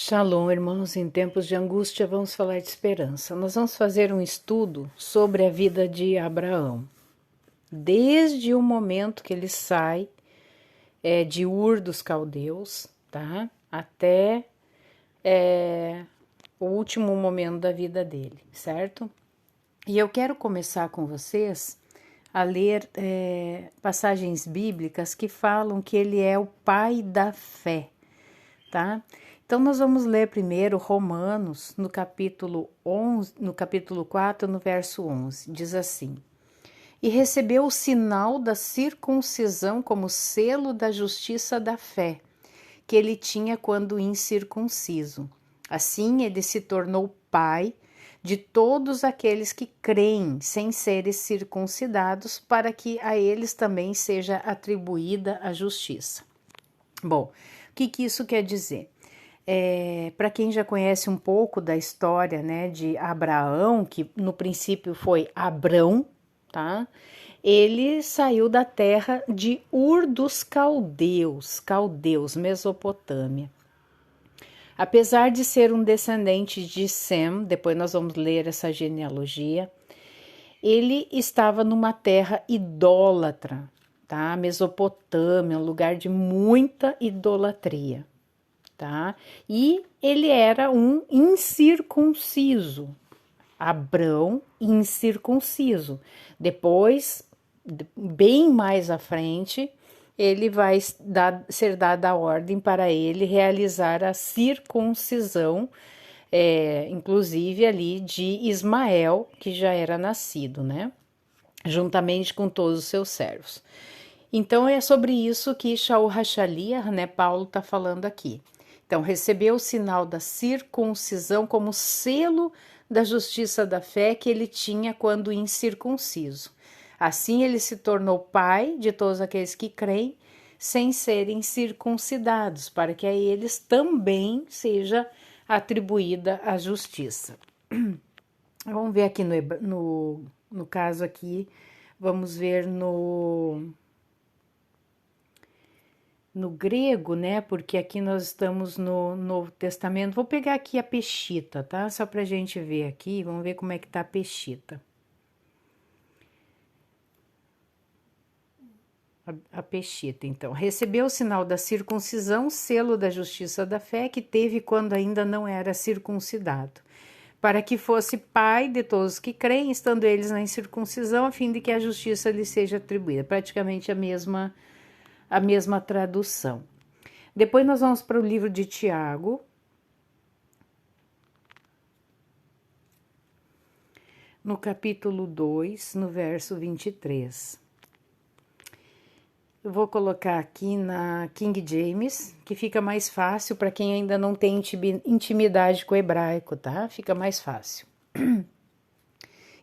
Shalom, irmãos, em tempos de angústia vamos falar de esperança. Nós vamos fazer um estudo sobre a vida de Abraão. Desde o momento que ele sai de Ur dos Caldeus, tá? Até o último momento da vida dele, certo? E eu quero começar com vocês a ler passagens bíblicas que falam que ele é o pai da fé, tá? Então, nós vamos ler primeiro Romanos, no capítulo 11, no capítulo 4, no verso 11. Diz assim: E recebeu o sinal da circuncisão como selo da justiça da fé, que ele tinha quando incircunciso. Assim, ele se tornou pai de todos aqueles que creem sem serem circuncidados, para que a eles também seja atribuída a justiça. Bom, o que isso quer dizer? Para quem já conhece um pouco da história, né, de Abraão, que no princípio foi Abrão, tá? Ele saiu da terra de Ur dos Caldeus, Mesopotâmia. Apesar de ser um descendente de Sem, depois nós vamos ler essa genealogia, ele estava numa terra idólatra, tá? Mesopotâmia, um lugar de muita idolatria. Tá? E ele era um incircunciso, Abrão incircunciso. Depois, bem mais à frente, ele vai ser dada a ordem para ele realizar a circuncisão, inclusive ali de Ismael, que já era nascido, né? Juntamente com todos os seus servos. Então é sobre isso que Shaul HaShaliach, né, Paulo está falando aqui. Então, recebeu o sinal da circuncisão como selo da justiça da fé que ele tinha quando incircunciso. Assim, ele se tornou pai de todos aqueles que creem, sem serem circuncidados, para que a eles também seja atribuída a justiça. Vamos ver aqui no caso aqui, vamos ver no grego, né? Porque aqui nós estamos no Novo Testamento. Vou pegar aqui a Peshita, tá? Só pra gente ver aqui, vamos ver como é que tá a Peshita. A Peshita, então. Recebeu o sinal da circuncisão, selo da justiça da fé, que teve quando ainda não era circuncidado, para que fosse pai de todos que creem, estando eles na incircuncisão, a fim de que a justiça lhe seja atribuída. Praticamente a mesma tradução. Depois nós vamos para o livro de Tiago. No capítulo 2, no verso 23. Eu vou colocar aqui na King James, que fica mais fácil para quem ainda não tem intimidade com o hebraico, tá? Fica mais fácil.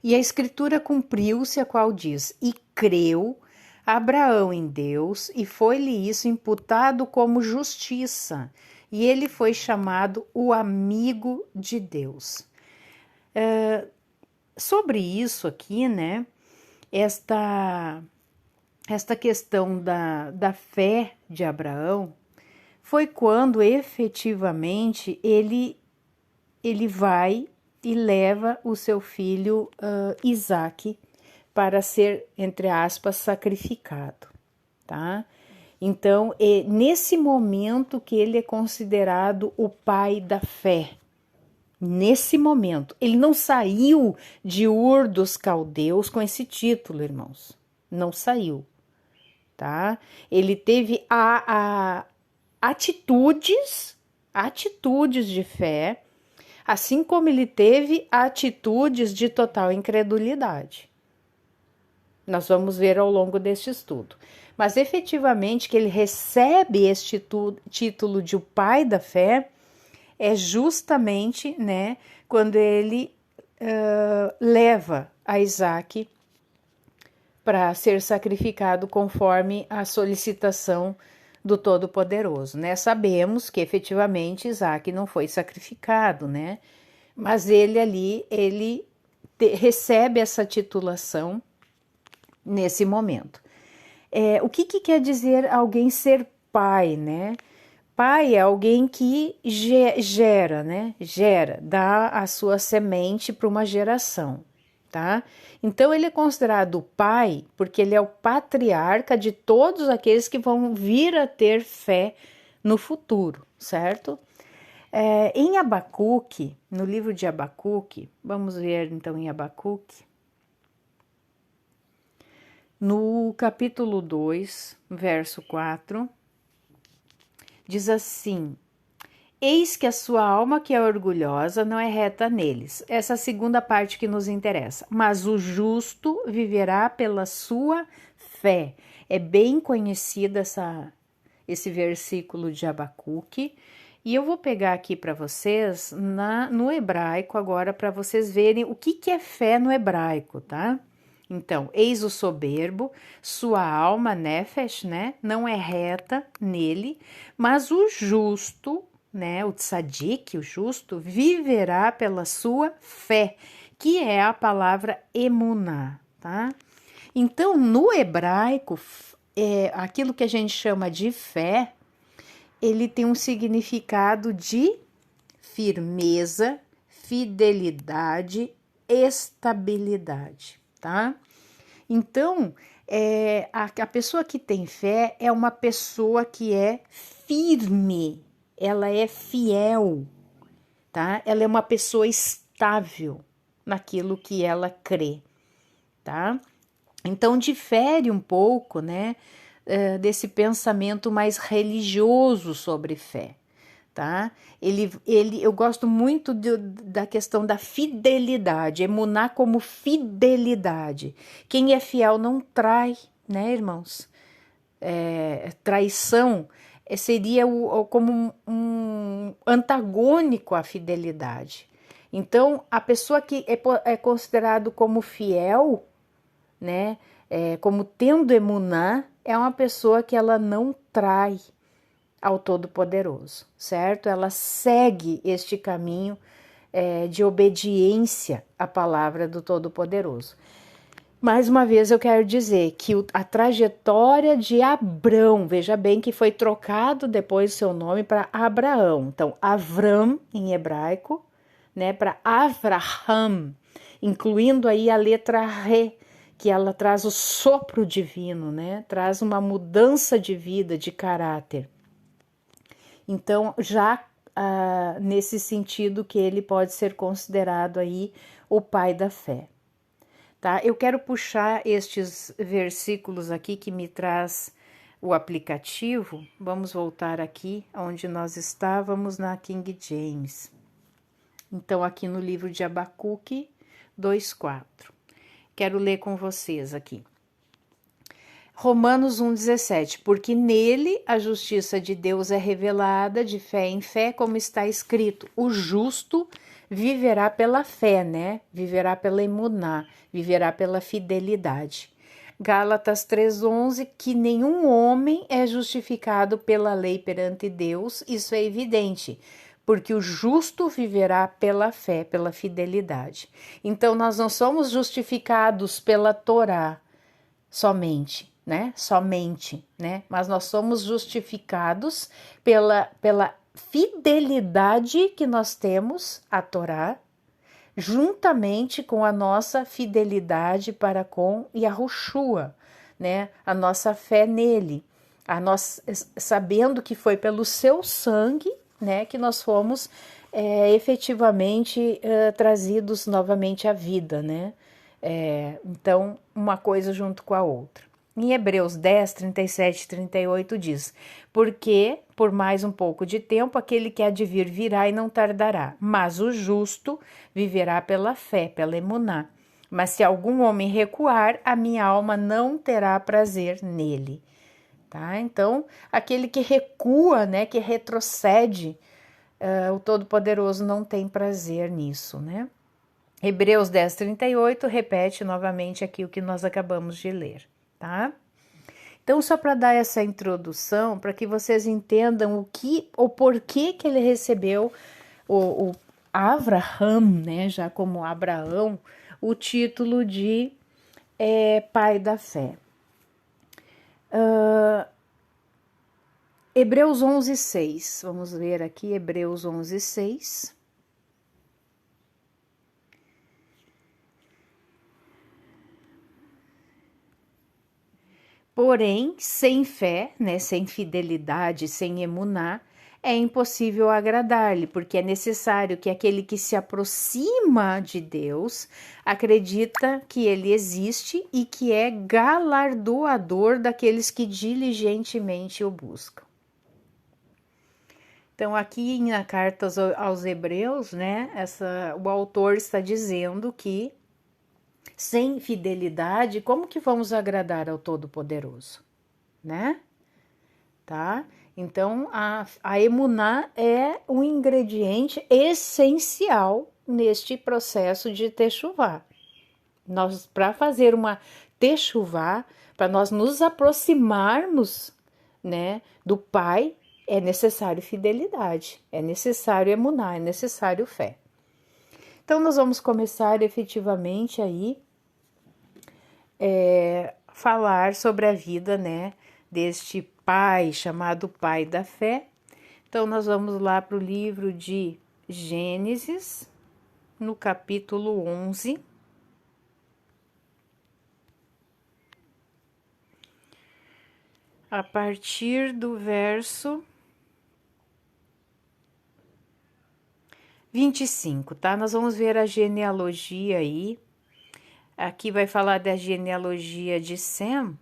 E a escritura cumpriu-se, a qual diz: E creu Abraão em Deus, e foi-lhe isso imputado como justiça, e ele foi chamado o amigo de Deus. Sobre isso aqui, né, esta questão da fé de Abraão foi quando efetivamente ele vai e leva o seu filho Isaque para ser, entre aspas, sacrificado, tá? Então, é nesse momento que ele é considerado o pai da fé. Nesse momento, ele não saiu de Ur dos Caldeus com esse título, irmãos. Não saiu, tá? Ele teve atitudes de fé, assim como ele teve atitudes de total incredulidade. Nós vamos ver ao longo deste estudo. Mas efetivamente que ele recebe este título de o pai da fé é justamente, né, quando ele leva a Isaque para ser sacrificado conforme a solicitação do Todo-Poderoso, né? Sabemos que efetivamente Isaque não foi sacrificado, né? Mas ele recebe essa titulação nesse momento. O que quer dizer alguém ser pai, né? pai é alguém que gera, né? Gera, dá a sua semente para uma geração, tá? Então ele é considerado pai porque ele é o patriarca de todos aqueles que vão vir a ter fé no futuro, certo? Em Abacuque, no livro de Abacuque, vamos ver então em Abacuque, no capítulo 2, verso 4, diz assim: eis que a sua alma que é orgulhosa não é reta neles. Essa é a segunda parte que nos interessa. Mas o justo viverá pela sua fé. É bem conhecido esse versículo de Abacuque. E eu vou pegar aqui para vocês no hebraico agora, para vocês verem o que é fé no hebraico, tá? Então, eis o soberbo, sua alma, nefesh, né, não é reta nele, mas o justo, né, o tzadik, o justo, viverá pela sua fé, que é a palavra emuná, tá? Então, no hebraico, aquilo que a gente chama de fé, ele tem um significado de firmeza, fidelidade, estabilidade, tá? Então, a pessoa que tem fé é uma pessoa que é firme, ela é fiel, tá? Ela é uma pessoa estável naquilo que ela crê, tá? Então, difere um pouco, né, desse pensamento mais religioso sobre fé. Tá? Eu gosto muito da questão da fidelidade, emuná como fidelidade. Quem é fiel não trai, né, irmãos? Traição seria como um antagônico à fidelidade. Então, a pessoa que é considerado como fiel, né, como tendo emuná, é uma pessoa que ela não trai ao Todo-Poderoso, certo? Ela segue este caminho de obediência à palavra do Todo-Poderoso. Mais uma vez eu quero dizer que a trajetória de Abrão, veja bem que foi trocado depois o seu nome para Abraão. Então, Avram em hebraico, né, para Avraham, incluindo aí a letra Re, que ela traz o sopro divino, né? Traz uma mudança de vida, de caráter. Então, já nesse sentido que ele pode ser considerado aí o pai da fé, tá? Eu quero puxar estes versículos aqui que me traz o aplicativo. Vamos voltar aqui onde nós estávamos na King James. Então, aqui no livro de Abacuque 2:4. Quero ler com vocês aqui. Romanos 1,17, porque nele a justiça de Deus é revelada de fé em fé, como está escrito, o justo viverá pela fé, né? Viverá pela emuná, viverá pela fidelidade. Gálatas 3,11, que nenhum homem é justificado pela lei perante Deus, isso é evidente, porque o justo viverá pela fé, pela fidelidade. Então, nós não somos justificados pela Torá somente, né? Somente, né? Mas nós somos justificados pela fidelidade que nós temos à Torá, juntamente com a nossa fidelidade para com Yahushua, né? A nossa fé nele, sabendo que foi pelo seu sangue, né, que nós fomos efetivamente trazidos novamente à vida, né? Então, uma coisa junto com a outra. Em Hebreus 10, 37 e 38 diz: porque por mais um pouco de tempo aquele que há de vir virá e não tardará, mas o justo viverá pela fé, pela emuná. Mas se algum homem recuar, a minha alma não terá prazer nele. Tá? Então, aquele que recua, né, que retrocede, o Todo-Poderoso não tem prazer nisso, né? Hebreus 10, 38 repete novamente aqui o que nós acabamos de ler, tá? Então, só para dar essa introdução, para que vocês entendam o porquê que ele recebeu o Avraham, né, já como Abraão, o título de pai da fé. Hebreus 11:6. Vamos ver aqui, Hebreus 11:6. Porém, sem fé, né, sem fidelidade, sem emuná, é impossível agradar-lhe, porque é necessário que aquele que se aproxima de Deus acredita que ele existe e que é galardoador daqueles que diligentemente o buscam. Então, aqui na carta aos Hebreus, né, o autor está dizendo que sem fidelidade, como que vamos agradar ao Todo-Poderoso, né? Tá? Então, a emuná é um ingrediente essencial neste processo de techuvá. Nós, para fazer uma techuvá, para nós nos aproximarmos, né, do Pai, é necessário fidelidade, é necessário emuná, é necessário fé. Então, nós vamos começar efetivamente aí falar sobre a vida, né, deste pai chamado Pai da Fé. Então, nós vamos lá para o livro de Gênesis, no capítulo 11. A partir do verso 25, tá? Nós vamos ver a genealogia aí. Aqui vai falar da genealogia de Sem,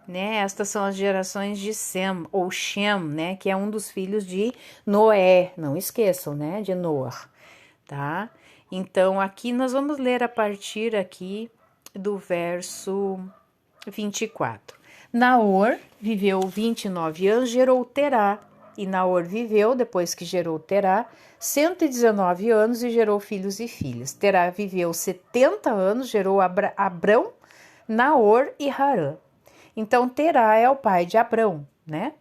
né? Estas são as gerações de Sem, ou Shem, né? Que é um dos filhos de Noé. Não esqueçam, né? De Noah, tá? Então, aqui nós vamos ler a partir aqui do verso 24. Naor viveu 29 anos, gerou Terá. E Naor viveu, depois que gerou Terá, 119 anos e gerou filhos e filhas. Terá viveu 70 anos, gerou Abrão, Naor e Harã. Então, Terá é o pai de Abrão, né?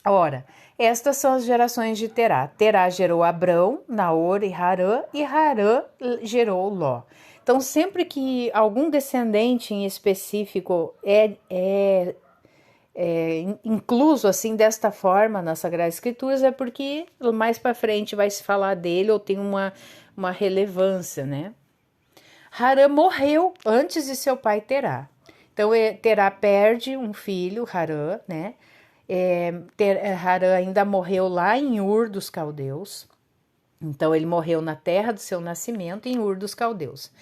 Ora, estas são as gerações de Terá. Terá gerou Abrão, Naor e Harã gerou Ló. Então, sempre que algum descendente em específico é incluso assim desta forma nas Sagradas Escrituras, é porque mais para frente vai se falar dele ou tem uma relevância, né? Harã morreu antes de seu pai Terá. Então, Terá perde um filho, Harã, né? Harã ainda morreu lá em Ur dos Caldeus. Então, ele morreu na terra do seu nascimento, em Ur dos Caldeus.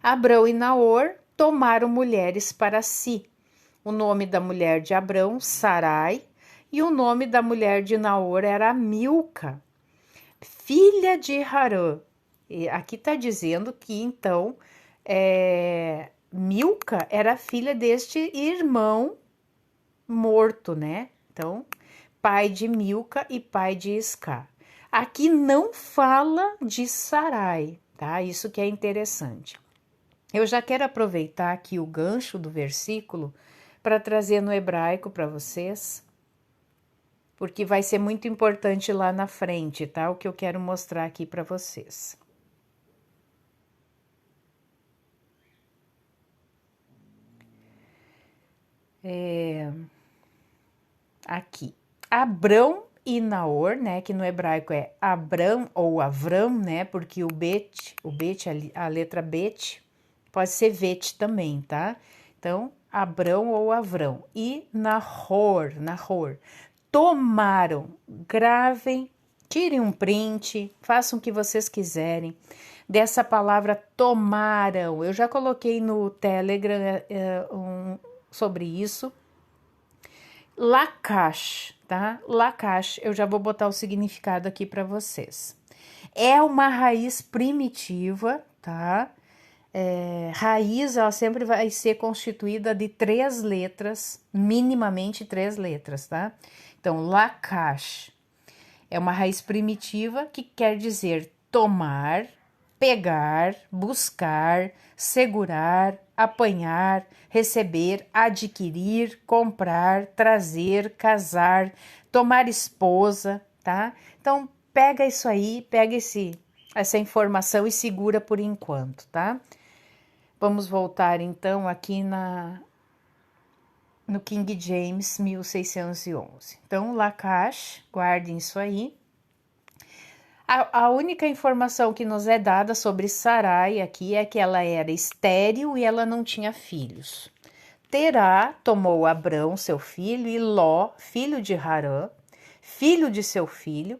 Abrão e Naor tomaram mulheres para si. O nome da mulher de Abrão, Sarai, e o nome da mulher de Naor era Milca, filha de Harã. E aqui está dizendo que, então, Milca era filha deste irmão morto, né? Então, pai de Milca e pai de Isca. Aqui não fala de Sarai, tá? Isso que é interessante. Eu já quero aproveitar aqui o gancho do versículo para trazer no hebraico para vocês, porque vai ser muito importante lá na frente, tá? O que eu quero mostrar aqui para vocês. Aqui, Abrão e Naor, né? Que no hebraico é Abram ou Avram, né? Porque o bet, a letra bet, pode ser vet também, tá? Então, Abrão ou Avrão. E Nahor. Tomaram, gravem, tirem um print, façam o que vocês quiserem dessa palavra tomaram. Eu já coloquei no Telegram sobre isso. Lakash, tá? Lakash, eu já vou botar o significado aqui para vocês. É uma raiz primitiva, tá? Raiz, ela sempre vai ser constituída de 3 letras, minimamente 3 letras, tá? Então, Lakash é uma raiz primitiva que quer dizer tomar, pegar, buscar, segurar, apanhar, receber, adquirir, comprar, trazer, casar, tomar esposa, tá? Então, pega isso aí, pega essa informação e segura por enquanto, tá? Vamos voltar então aqui no King James 1611. Então, Lakash, guardem isso aí. A única informação que nos é dada sobre Sarai aqui é que ela era estéril e ela não tinha filhos. Terá tomou Abrão, seu filho, e Ló, filho de Harã, filho de seu filho,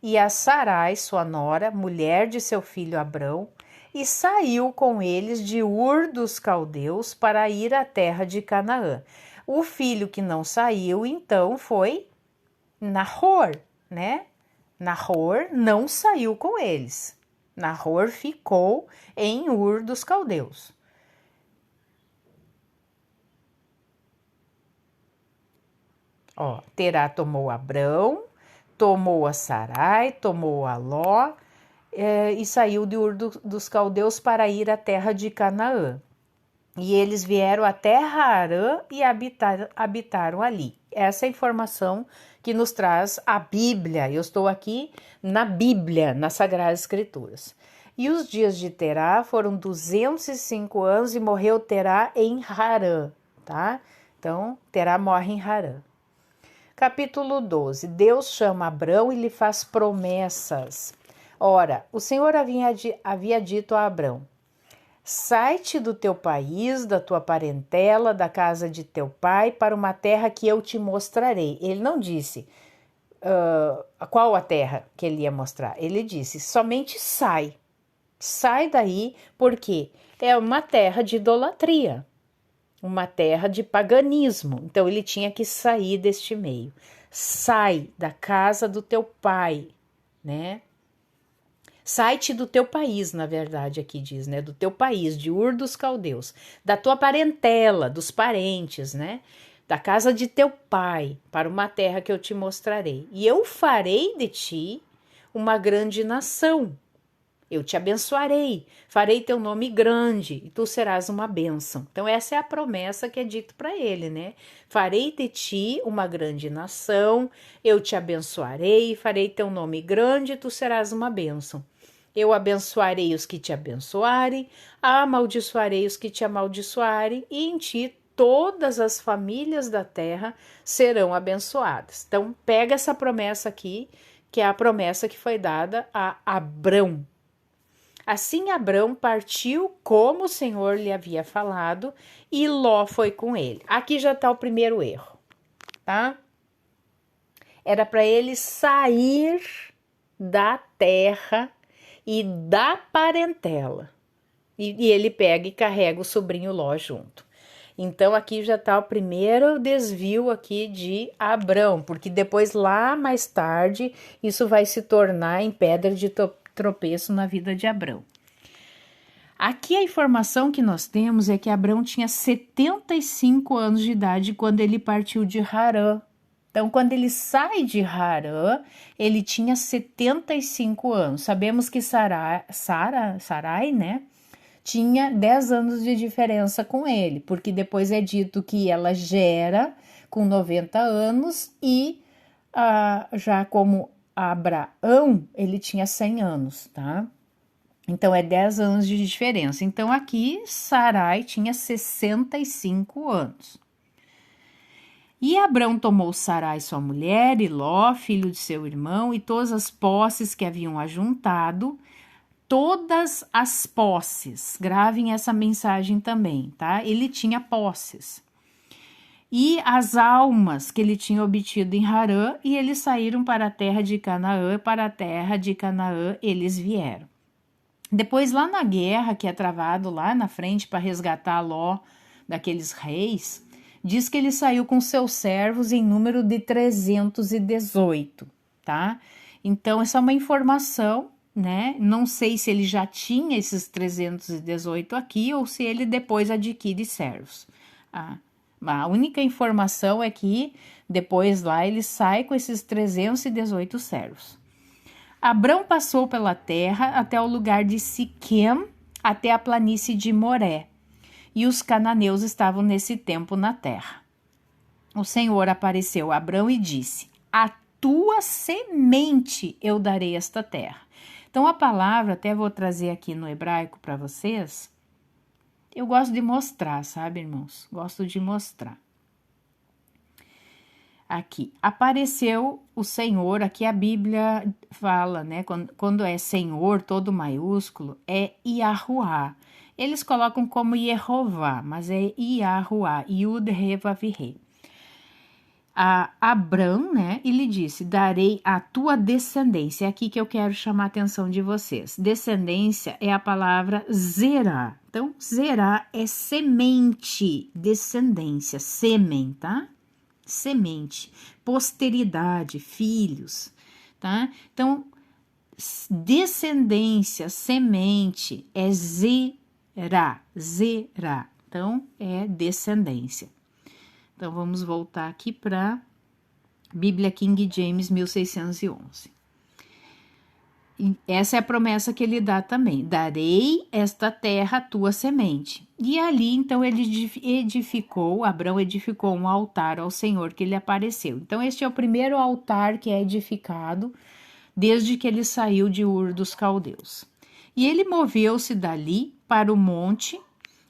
e a Sarai, sua nora, mulher de seu filho Abrão, e saiu com eles de Ur dos Caldeus para ir à terra de Canaã. O filho que não saiu, então, foi Nahor, né? Nahor não saiu com eles. Nahor ficou em Ur dos Caldeus. Ó, Terá tomou Abrão, tomou a Sarai, tomou a Ló e saiu de Ur dos Caldeus para ir à terra de Canaã. E eles vieram até Harã e habitaram ali. Essa é a informação que nos traz a Bíblia. Eu estou aqui na Bíblia, nas Sagradas Escrituras. E os dias de Terá foram 205 anos e morreu Terá em Harã, tá? Então, Terá morre em Harã. Capítulo 12. Deus chama Abrão e lhe faz promessas. Ora, o Senhor havia dito a Abrão: sai-te do teu país, da tua parentela, da casa de teu pai, para uma terra que eu te mostrarei. Ele não disse qual a terra que ele ia mostrar. Ele disse, somente sai. Sai daí, porque é uma terra de idolatria, uma terra de paganismo. Então ele tinha que sair deste meio. Sai da casa do teu pai, né? Sai-te do teu país, na verdade, aqui diz, né? Do teu país, de Ur dos Caldeus, da tua parentela, dos parentes, né? Da casa de teu pai, para uma terra que eu te mostrarei. E eu farei de ti uma grande nação. Eu te abençoarei, farei teu nome grande e tu serás uma bênção. Então essa é a promessa que é dito para ele, né? Farei de ti uma grande nação, eu te abençoarei, farei teu nome grande e tu serás uma bênção. Eu abençoarei os que te abençoarem, amaldiçoarei os que te amaldiçoarem, e em ti todas as famílias da terra serão abençoadas. Então, pega essa promessa aqui, que é a promessa que foi dada a Abrão. Assim, Abrão partiu como o Senhor lhe havia falado, e Ló foi com ele. Aqui já está o primeiro erro, tá? Era para ele sair da terra e da parentela. E ele pega e carrega o sobrinho Ló junto. Então aqui já está o primeiro desvio aqui de Abrão, porque depois lá mais tarde isso vai se tornar em pedra de tropeço na vida de Abrão. Aqui a informação que nós temos é que Abrão tinha 75 anos de idade quando ele partiu de Harã. Então, quando ele sai de Harã, ele tinha 75 anos. Sabemos que Sarai, né, tinha 10 anos de diferença com ele, porque depois é dito que ela gera com 90 anos e já como Abraão, ele tinha 100 anos, tá? Então, é 10 anos de diferença. Então, aqui, Sarai tinha 65 anos. E Abrão tomou Sarai, sua mulher, e Ló, filho de seu irmão, e todas as posses que haviam ajuntado, todas as posses. Gravem essa mensagem também, tá? Ele tinha posses. E as almas que ele tinha obtido em Harã, e eles saíram para a terra de Canaã, para a terra de Canaã eles vieram. Depois, lá na guerra que é travado lá na frente para resgatar Ló daqueles reis, diz que ele saiu com seus servos em número de 318, tá? Então, essa é uma informação, né? Não sei se ele já tinha esses 318 aqui ou se ele depois adquire servos. A única informação é que depois lá ele sai com esses 318 servos. Abrão passou pela terra até o lugar de Siquém, até a planície de Moré. E os cananeus estavam nesse tempo na terra. O Senhor apareceu a Abrão e disse: a tua semente eu darei esta terra. Então, a palavra, até vou trazer aqui no hebraico para vocês. Eu gosto de mostrar, sabe, irmãos? Gosto de mostrar. aqui, apareceu o Senhor, aqui a Bíblia fala, né, quando é Senhor, todo maiúsculo, é Yahuwah. Eles colocam como Yehová, mas é Yahuwah, Yud He Vav He. A Abrão, né, e lhe disse, darei a tua descendência, é aqui que eu quero chamar a atenção de vocês. Descendência é a palavra zerá. Então, zerá é semente, descendência, sêmen, tá? Semente, posteridade, filhos, tá? Então, descendência, semente é zerá, zerá. Então, é descendência. Então, vamos voltar aqui para Bíblia King James 1611. E essa é a promessa que ele dá também. Darei esta terra à tua semente. E ali, então, ele edificou, Abrão edificou um altar ao Senhor que lhe apareceu. Então, este é o primeiro altar que é edificado desde que ele saiu de Ur dos Caldeus. E ele moveu-se dali para o monte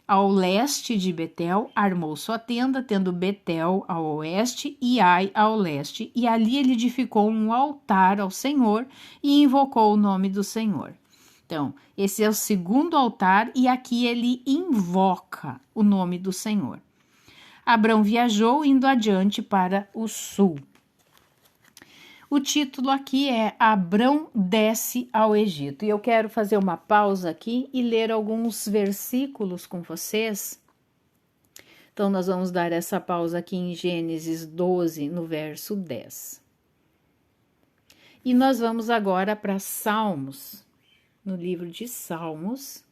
ao leste de Betel, armou sua tenda, tendo Betel ao oeste e Ai ao leste, e ali ele edificou um altar ao Senhor e invocou o nome do Senhor. Então, esse é o segundo altar e aqui ele invoca o nome do Senhor. Abrão viajou indo adiante para o sul. O título aqui é Abrão desce ao Egito. E eu quero fazer uma pausa aqui e ler alguns versículos com vocês. Então, nós vamos dar essa pausa aqui em Gênesis 12, no verso 10. E nós vamos agora para Salmos, no livro de Salmos.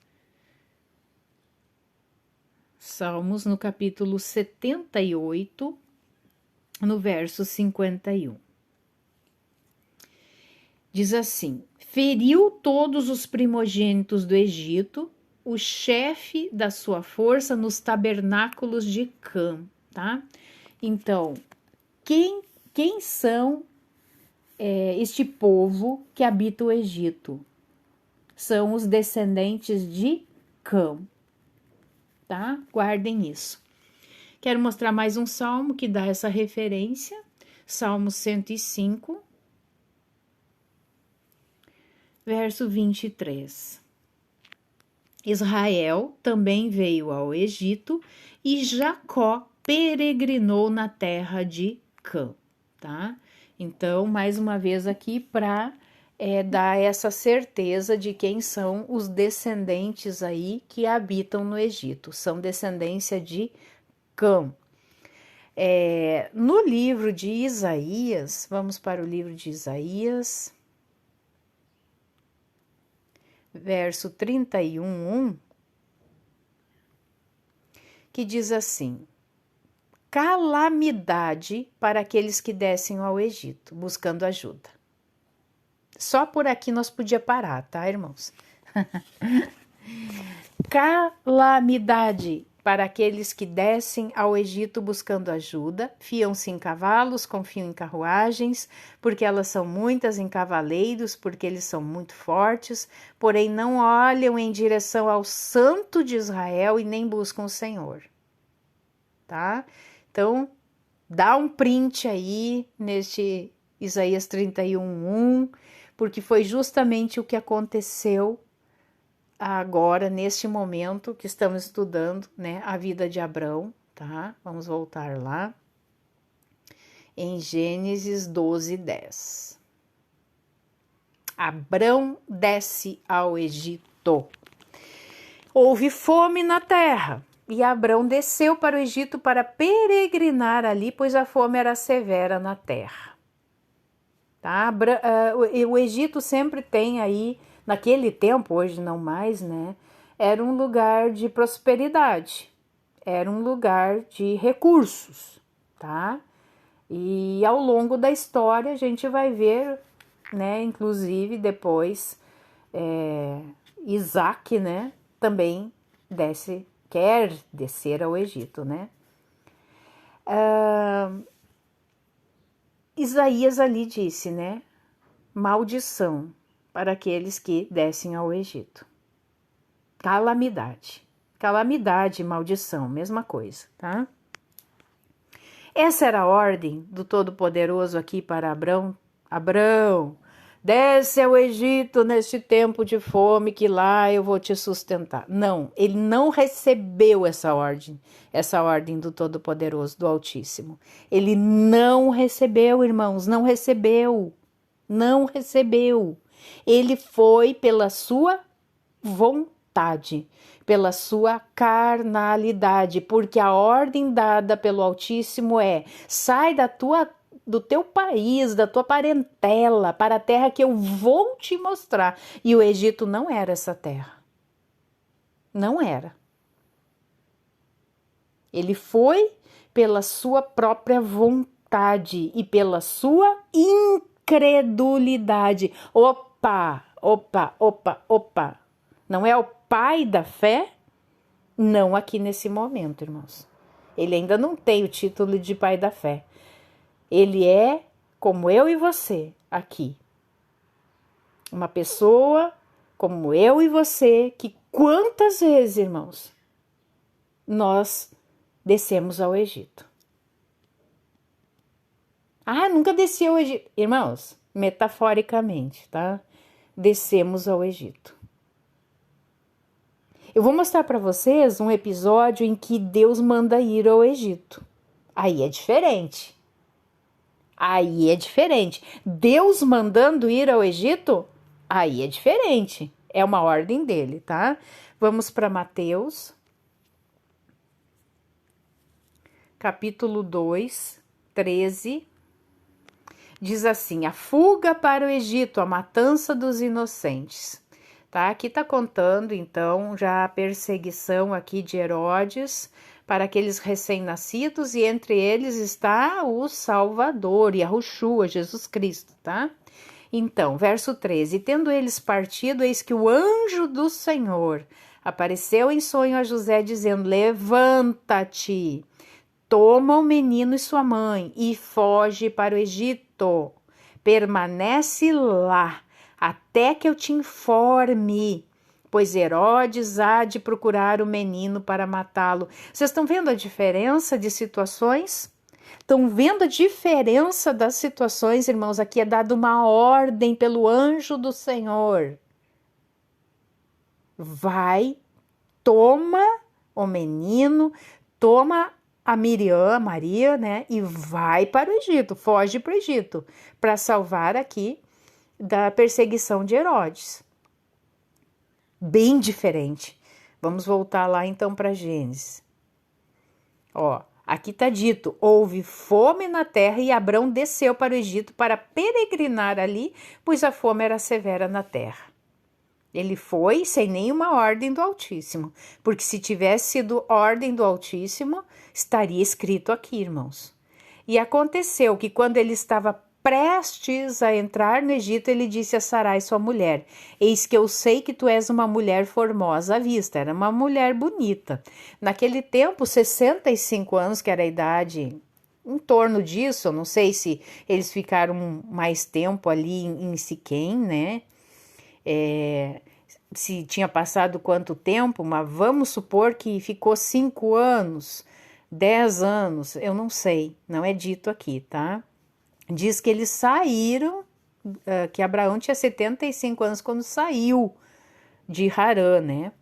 Salmos, no capítulo 78, no verso 51. Diz assim, feriu todos os primogênitos do Egito, o chefe da sua força nos tabernáculos de Cã, tá? Então, quem são este povo que habita o Egito? São os descendentes de Cã, tá? Guardem isso. Quero mostrar mais um salmo que dá essa referência, Salmo 105, verso 23. Israel também veio ao Egito e Jacó peregrinou na terra de Cã, tá? Então, mais uma vez aqui para dar essa certeza de quem são os descendentes aí que habitam no Egito. São descendência de Cã. No livro de Isaías, vamos para o livro de Isaías, verso 31, que diz assim, calamidade para aqueles que descem ao Egito, buscando ajuda. Só por aqui nós podia parar, tá, irmãos? Calamidade para aqueles que descem ao Egito buscando ajuda, fiam-se em cavalos, confiam em carruagens, porque elas são muitas, em cavaleiros, porque eles são muito fortes, porém não olham em direção ao Santo de Israel e nem buscam o Senhor, tá? Então, dá um print aí neste Isaías 31:1, porque foi justamente o que aconteceu agora, neste momento que estamos estudando, né, a vida de Abrão, tá? Vamos voltar lá. Em Gênesis 12:10. Abrão desce ao Egito. Houve fome na terra, e Abrão desceu para o Egito para peregrinar ali, pois a fome era severa na terra. Tá? O Egito sempre tem aí, naquele tempo, hoje não mais, né? Era um lugar de prosperidade, era um lugar de recursos, tá? E ao longo da história a gente vai ver, né? Inclusive depois Isaac, né? Também quer descer ao Egito, né? Isaías ali disse, né? Maldição para aqueles que descem ao Egito. Calamidade. Calamidade e maldição, mesma coisa, tá? Essa era a ordem do Todo-Poderoso aqui para Abrão. Abrão, desce ao Egito neste tempo de fome, que lá eu vou te sustentar. Não, ele não recebeu essa ordem do Todo-Poderoso, do Altíssimo. Ele não recebeu, irmãos, não recebeu. Não recebeu. Ele foi pela sua vontade, pela sua carnalidade, porque a ordem dada pelo Altíssimo é: sai do teu país, da tua parentela, para a terra que eu vou te mostrar. E o Egito não era essa terra. Não era. Ele foi pela sua própria vontade e pela sua incredulidade. Opa! Não é o pai da fé? Não aqui nesse momento, irmãos. Ele ainda não tem o título de pai da fé. Ele é como eu e você aqui. Uma pessoa como eu e você, que quantas vezes, irmãos, nós descemos ao Egito. Ah, nunca desci ao Egito. Irmãos, metaforicamente, tá? Descemos ao Egito. Eu vou mostrar para vocês um episódio em que Deus manda ir ao Egito. Aí é diferente. Aí é diferente. Deus mandando ir ao Egito, aí é diferente. É uma ordem dele, tá? Vamos para Mateus, capítulo 2, 13. Diz assim: a fuga para o Egito, a matança dos inocentes. Tá? Aqui está contando, então, já a perseguição aqui de Herodes para aqueles recém-nascidos, e entre eles está o Salvador, Yahushua, Jesus Cristo, tá? Então, verso 13: tendo eles partido, eis que o anjo do Senhor apareceu em sonho a José, dizendo: levanta-te, toma o menino e sua mãe e foge para o Egito. Permanece lá até que eu te informe, pois Herodes há de procurar o menino para matá-lo. Vocês estão vendo a diferença de situações? Estão vendo a diferença das situações, irmãos? Aqui é dada uma ordem pelo anjo do Senhor. Vai, toma o menino, toma a Maria, né? E vai para o Egito, foge para o Egito, para salvar aqui da perseguição de Herodes. Bem diferente. Vamos voltar lá então para Gênesis. Ó, aqui está dito: houve fome na terra e Abrão desceu para o Egito para peregrinar ali, pois a fome era severa na terra. Ele foi sem nenhuma ordem do Altíssimo, porque se tivesse sido ordem do Altíssimo, estaria escrito aqui, irmãos. E aconteceu que quando ele estava prestes a entrar no Egito, ele disse a Sarai, sua mulher: eis que eu sei que tu és uma mulher formosa à vista. Era uma mulher bonita. Naquele tempo, 65 anos, que era a idade em torno disso, eu não sei se eles ficaram mais tempo ali em Siquém, né? Se tinha passado quanto tempo, mas vamos supor que ficou 5 anos, 10 anos, eu não sei, não é dito aqui, tá? Diz que eles saíram, que Abraão tinha 75 anos quando saiu de Harã, né?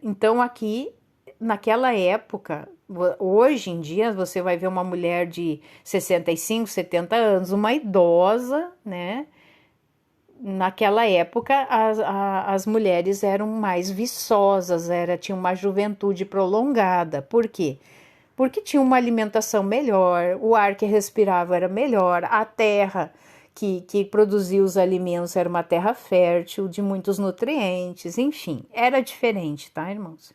Então aqui, naquela época, hoje em dia, você vai ver uma mulher de 65, 70 anos, uma idosa, né? Naquela época, as mulheres eram mais viçosas, tinham uma juventude prolongada. Por quê? Porque tinha uma alimentação melhor, o ar que respirava era melhor, a terra que produzia os alimentos era uma terra fértil, de muitos nutrientes, enfim, era diferente, tá, irmãos?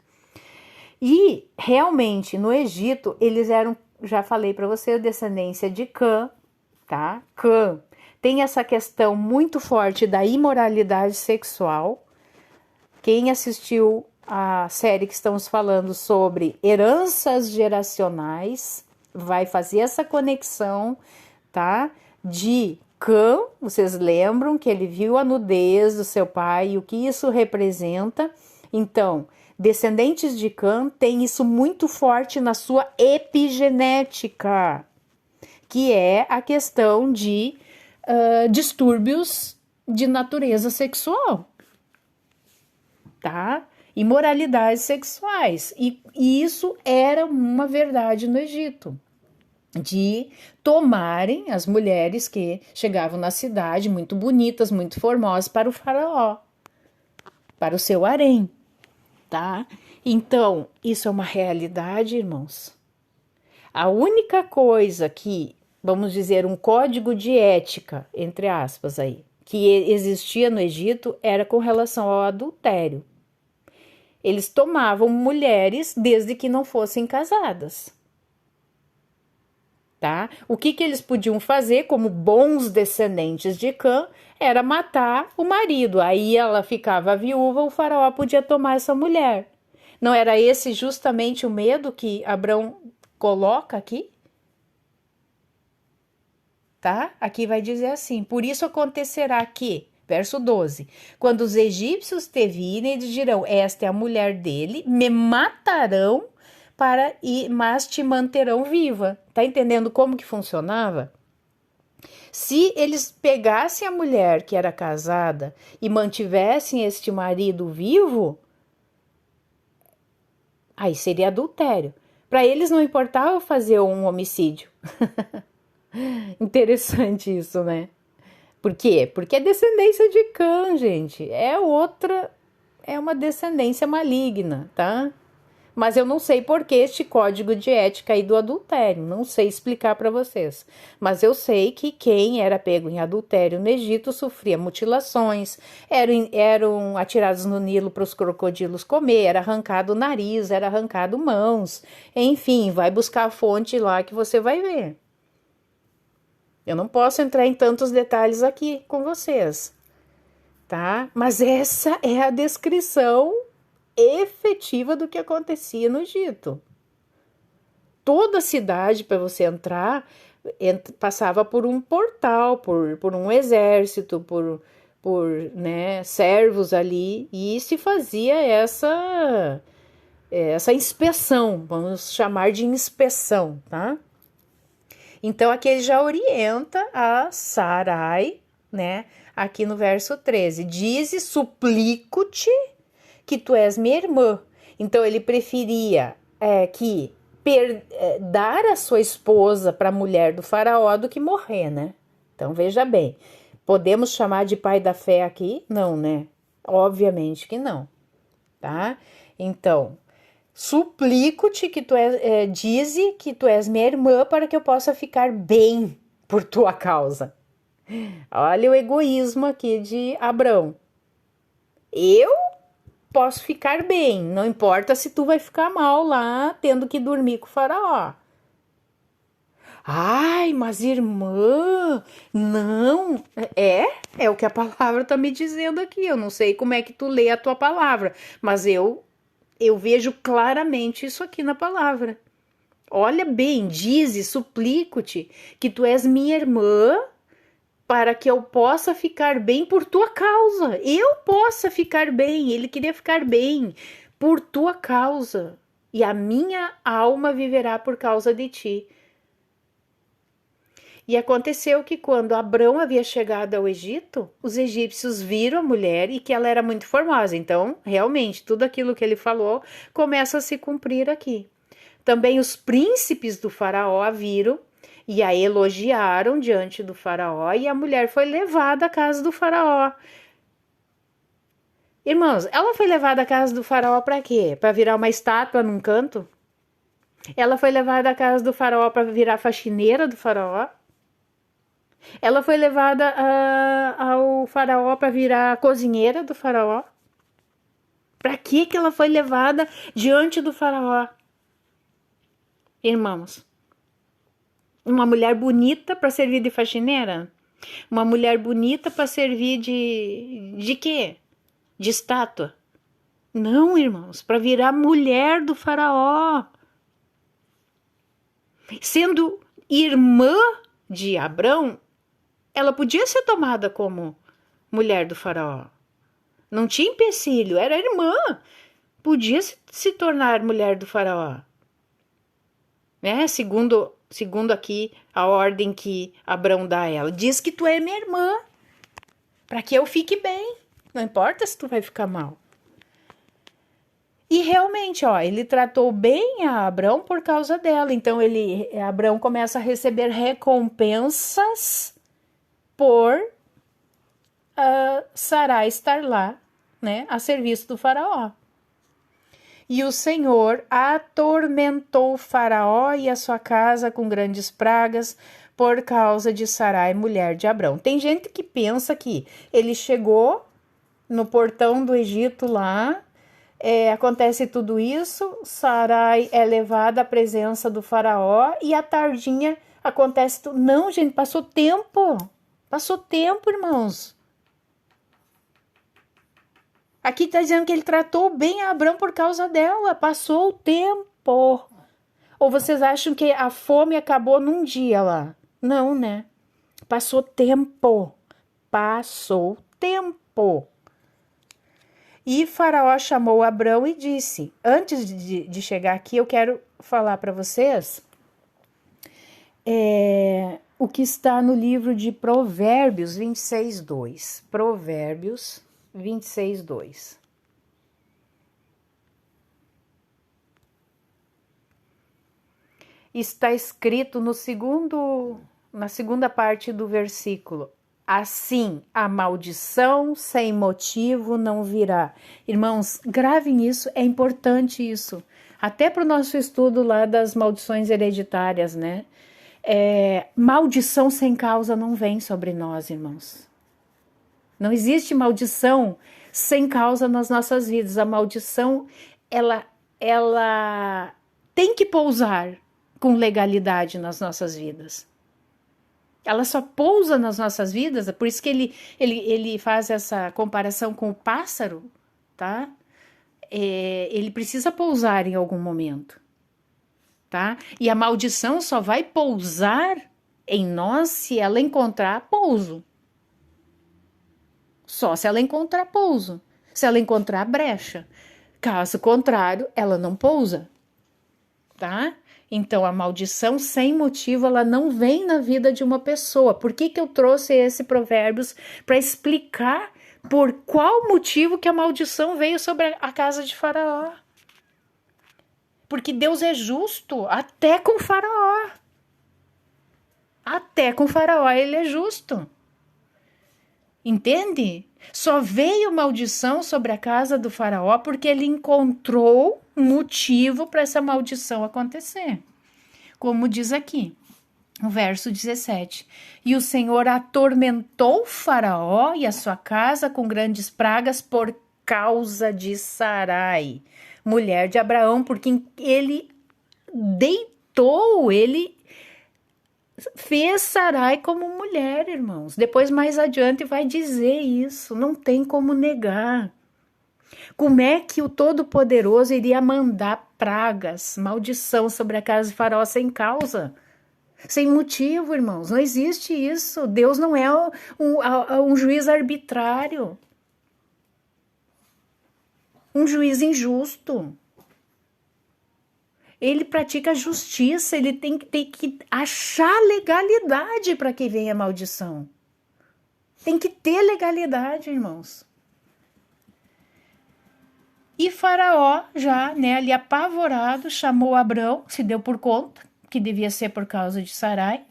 E, realmente, no Egito, eles eram, já falei para você, descendência de Cã, tá? Cã tem essa questão muito forte da imoralidade sexual. Quem assistiu a série que estamos falando sobre heranças geracionais vai fazer essa conexão, tá? De Cã, vocês lembram que ele viu a nudez do seu pai e o que isso representa? Então, Descendentes de Cã têm isso muito forte na sua epigenética, que é a questão de distúrbios de natureza sexual, tá? Imoralidades sexuais. E isso era uma verdade no Egito, de tomarem as mulheres que chegavam na cidade, muito bonitas, muito formosas, para o faraó, para o seu harém, tá? Então, isso é uma realidade, irmãos. A única coisa que, vamos dizer, um código de ética, entre aspas aí, que existia no Egito era com relação ao adultério. Eles tomavam mulheres desde que não fossem casadas. Tá? O que eles podiam fazer como bons descendentes de Cã era matar o marido. Aí ela ficava viúva, o faraó podia tomar essa mulher. Não era esse justamente o medo que Abrão coloca aqui? Tá? Aqui vai dizer assim: por isso acontecerá que, verso 12, quando os egípcios te virem, eles dirão: esta é a mulher dele, me matarão, mas te manterão viva. Tá entendendo como que funcionava? Se eles pegassem a mulher que era casada e mantivessem este marido vivo, aí seria adultério. Para eles não importava fazer um homicídio. Interessante isso, né? Por quê? Porque é descendência de Cã, gente. É uma descendência maligna, tá? Mas eu não sei por que este código de ética aí do adultério, não sei explicar para vocês. Mas eu sei que quem era pego em adultério no Egito sofria mutilações, eram atirados no Nilo para os crocodilos comer, era arrancado o nariz, era arrancado mãos, enfim, vai buscar a fonte lá que você vai ver. Eu não posso entrar em tantos detalhes aqui com vocês, tá? Mas essa é a descrição efetiva do que acontecia no Egito. Toda cidade, para você entrar, passava por um portal, por um exército, por né, servos ali, e se fazia essa inspeção, vamos chamar de inspeção, tá? Então, aqui ele já orienta a Sarai, né? Aqui no verso 13, dize, suplico-te que tu és minha irmã. Então, ele preferia dar a sua esposa para a mulher do faraó do que morrer, né? Então, veja bem, podemos chamar de pai da fé aqui? Não, né? Obviamente que não, tá? Então, suplico-te que tu dize que tu és minha irmã para que eu possa ficar bem por tua causa. Olha o egoísmo aqui de Abrão. Eu posso ficar bem, não importa se tu vai ficar mal lá, tendo que dormir com o faraó. Ai, mas irmã, não, é o que a palavra tá me dizendo aqui, eu não sei como é que tu lê a tua palavra, mas eu vejo claramente isso aqui na palavra. Olha bem, dize, suplico-te que tu és minha irmã para que eu possa ficar bem por tua causa. Eu possa ficar bem, ele queria ficar bem por tua causa. E a minha alma viverá por causa de ti. E aconteceu que quando Abrão havia chegado ao Egito, os egípcios viram a mulher e que ela era muito formosa. Então, realmente, tudo aquilo que ele falou começa a se cumprir aqui. Também os príncipes do faraó a viram e a elogiaram diante do faraó, e a mulher foi levada à casa do faraó. Irmãos, ela foi levada à casa do faraó para quê? Para virar uma estátua num canto? Ela foi levada à casa do faraó para virar faxineira do faraó? Ela foi levada ao faraó para virar cozinheira do faraó? Para que ela foi levada diante do faraó? Irmãos, uma mulher bonita para servir de faxineira? Uma mulher bonita para servir de quê? De estátua? Não, irmãos, para virar mulher do faraó. Sendo irmã de Abrão, ela podia ser tomada como mulher do faraó. Não tinha empecilho, era irmã. podia se tornar mulher do faraó, né? Segundo aqui a ordem que Abrão dá a ela. Diz que tu é minha irmã, para que eu fique bem. Não importa se tu vai ficar mal. E realmente, ó, ele tratou bem a Abrão por causa dela. Então, Abrão começa a receber recompensas por Sarai estar lá, né, a serviço do faraó. E o Senhor atormentou o faraó e a sua casa com grandes pragas por causa de Sarai, mulher de Abrão. Tem gente que pensa que ele chegou no portão do Egito lá, acontece tudo isso, Sarai é levada à presença do faraó e à tardinha acontece tudo. Não, gente, passou tempo, irmãos. Aqui está dizendo que ele tratou bem a Abrão por causa dela, passou o tempo. Ou vocês acham que a fome acabou num dia lá? Não, né? Passou tempo. E Faraó chamou Abrão e disse, antes de chegar aqui, eu quero falar para vocês o que está no livro de Provérbios 26:2. Provérbios 26:2. Está escrito na segunda parte do versículo: assim, a maldição sem motivo não virá. Irmãos, gravem isso, é importante isso. Até para o nosso estudo lá das maldições hereditárias, né? Maldição sem causa não vem sobre nós, irmãos. Não existe maldição sem causa nas nossas vidas. A maldição, ela tem que pousar com legalidade nas nossas vidas. Ela só pousa nas nossas vidas, por isso que ele faz essa comparação com o pássaro, tá? Ele precisa pousar em algum momento, tá? E a maldição só vai pousar em nós se ela encontrar pouso. Só se ela encontrar pouso, se ela encontrar brecha. Caso contrário, ela não pousa, tá? Então, a maldição sem motivo, ela não vem na vida de uma pessoa. Por que eu trouxe esse Provérbios? Para explicar por qual motivo que a maldição veio sobre a casa de Faraó. Porque Deus é justo até com Faraó. Até com Faraó ele é justo. Entende? Só veio maldição sobre a casa do Faraó porque ele encontrou motivo para essa maldição acontecer. Como diz aqui, no verso 17. E o Senhor atormentou o Faraó e a sua casa com grandes pragas por causa de Sarai, mulher de Abraão, porque ele ele fez Sarai como mulher, irmãos. Depois, mais adiante, vai dizer isso. Não tem como negar. Como é que o Todo-Poderoso iria mandar pragas, maldição sobre a casa de Faraó sem causa? Sem motivo, irmãos. Não existe isso. Deus não é um juiz arbitrário. Um juiz injusto. Ele pratica justiça, ele tem que achar legalidade para que venha a maldição. Tem que ter legalidade, irmãos. E Faraó, já, né, ali apavorado, chamou Abrão, se deu por conta, que devia ser por causa de Sarai,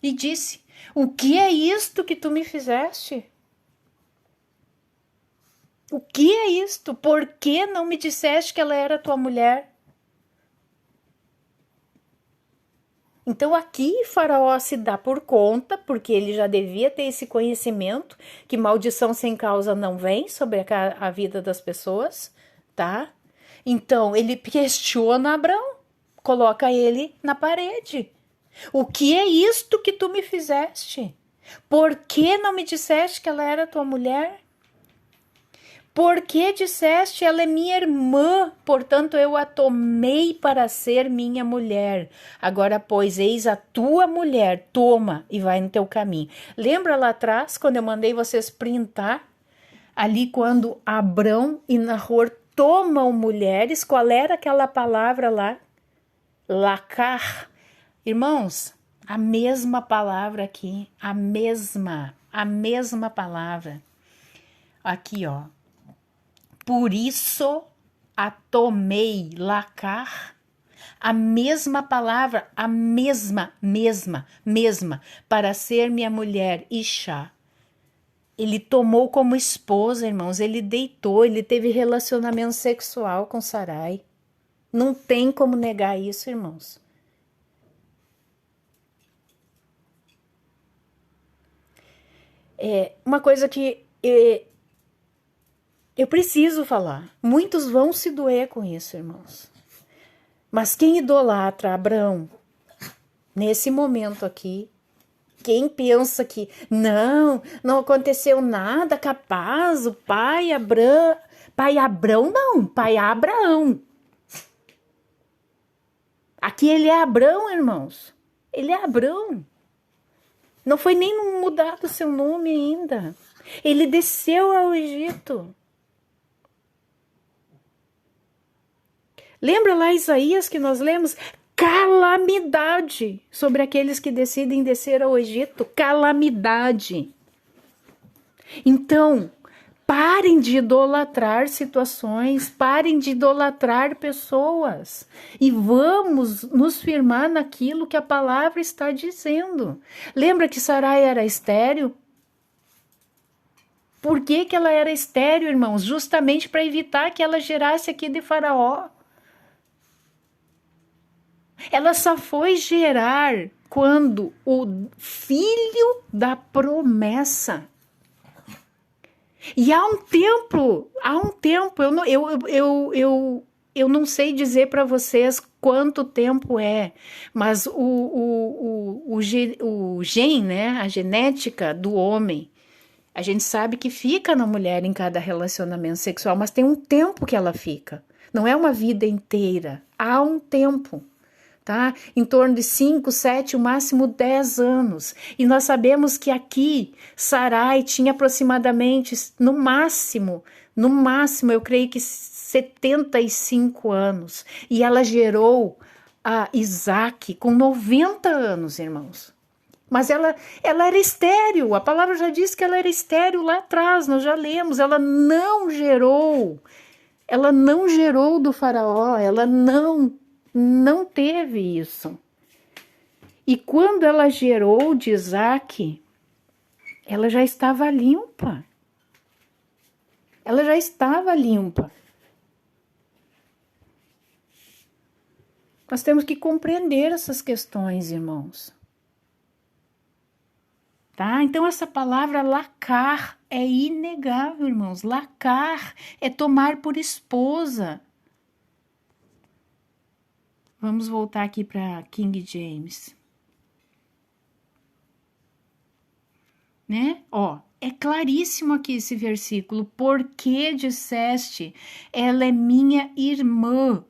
e disse: o que é isto que tu me fizeste? O que é isto? Por que não me disseste que ela era tua mulher? Então aqui Faraó se dá por conta, porque ele já devia ter esse conhecimento, que maldição sem causa não vem sobre a vida das pessoas, tá? Então ele questiona Abrão, coloca ele na parede. O que é isto que tu me fizeste? Por que não me disseste que ela era tua mulher? Por que disseste, ela é minha irmã, portanto eu a tomei para ser minha mulher. Agora, pois, eis a tua mulher, toma e vai no teu caminho. Lembra lá atrás, quando eu mandei vocês printar? Ali quando Abrão e Nahor tomam mulheres. Qual era aquela palavra lá? Lacar. Irmãos, a mesma palavra aqui, a mesma palavra. Aqui, ó. Por isso a tomei, lacar. A mesma palavra, a mesma, para ser minha mulher, Isha. Ele tomou como esposa, irmãos, ele deitou, ele teve relacionamento sexual com Sarai. Não tem como negar isso, irmãos. Uma coisa que eu preciso falar. Muitos vão se doer com isso, irmãos. Mas quem idolatra Abraão, nesse momento aqui, quem pensa que não aconteceu nada, capaz, o pai Abraão não, pai Abraão. Aqui ele é Abraão, irmãos. Ele é Abraão. Não foi nem mudado o seu nome ainda. Ele desceu ao Egito. Lembra lá Isaías que nós lemos? Calamidade sobre aqueles que decidem descer ao Egito. Calamidade. Então, parem de idolatrar situações, parem de idolatrar pessoas e vamos nos firmar naquilo que a palavra está dizendo. Lembra que Sarai era estéril? Por que ela era estéril, irmãos? Justamente para evitar que ela gerasse aqui de Faraó. Ela só foi gerar quando o filho da promessa. E há um tempo, eu não sei dizer para vocês quanto tempo é, mas o gene, né, a genética do homem, a gente sabe que fica na mulher em cada relacionamento sexual, mas tem um tempo que ela fica, não é uma vida inteira, há um tempo. Tá? Em torno de 5, 7, o máximo 10 anos. E nós sabemos que aqui Sarai tinha aproximadamente, no máximo, eu creio que 75 anos. E ela gerou a Isaac com 90 anos, irmãos. Mas ela era estéril, a palavra já diz que ela era estéril lá atrás, nós já lemos, ela não gerou do faraó, ela não teve isso. E quando ela gerou de Isaac, ela já estava limpa. Ela já estava limpa. Nós temos que compreender essas questões, irmãos. Tá? Então essa palavra lacar é inegável, irmãos. Lacar é tomar por esposa. Vamos voltar aqui para King James. Né? Ó, é claríssimo aqui esse versículo. Porque disseste, ela é minha irmã.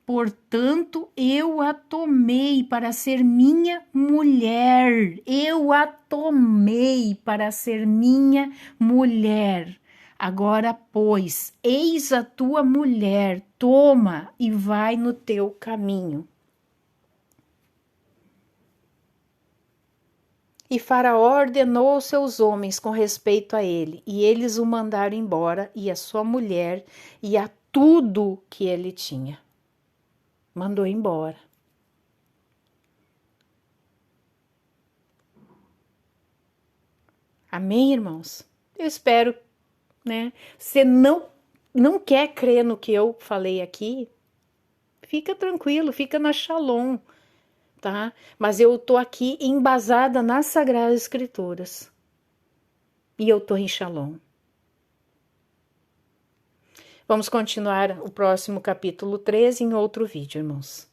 Portanto, eu a tomei para ser minha mulher. Eu a tomei para ser minha mulher. Agora, pois, eis a tua mulher, toma e vai no teu caminho. E Faraó ordenou aos seus homens com respeito a ele, e eles o mandaram embora, e a sua mulher, e a tudo que ele tinha. Mandou embora. Amém, irmãos? Eu espero, né? Você não quer crer no que eu falei aqui? Fica tranquilo, fica na Shalom, tá? Mas eu tô aqui embasada nas Sagradas Escrituras. E eu tô em Shalom. Vamos continuar o próximo capítulo 13 em outro vídeo, irmãos.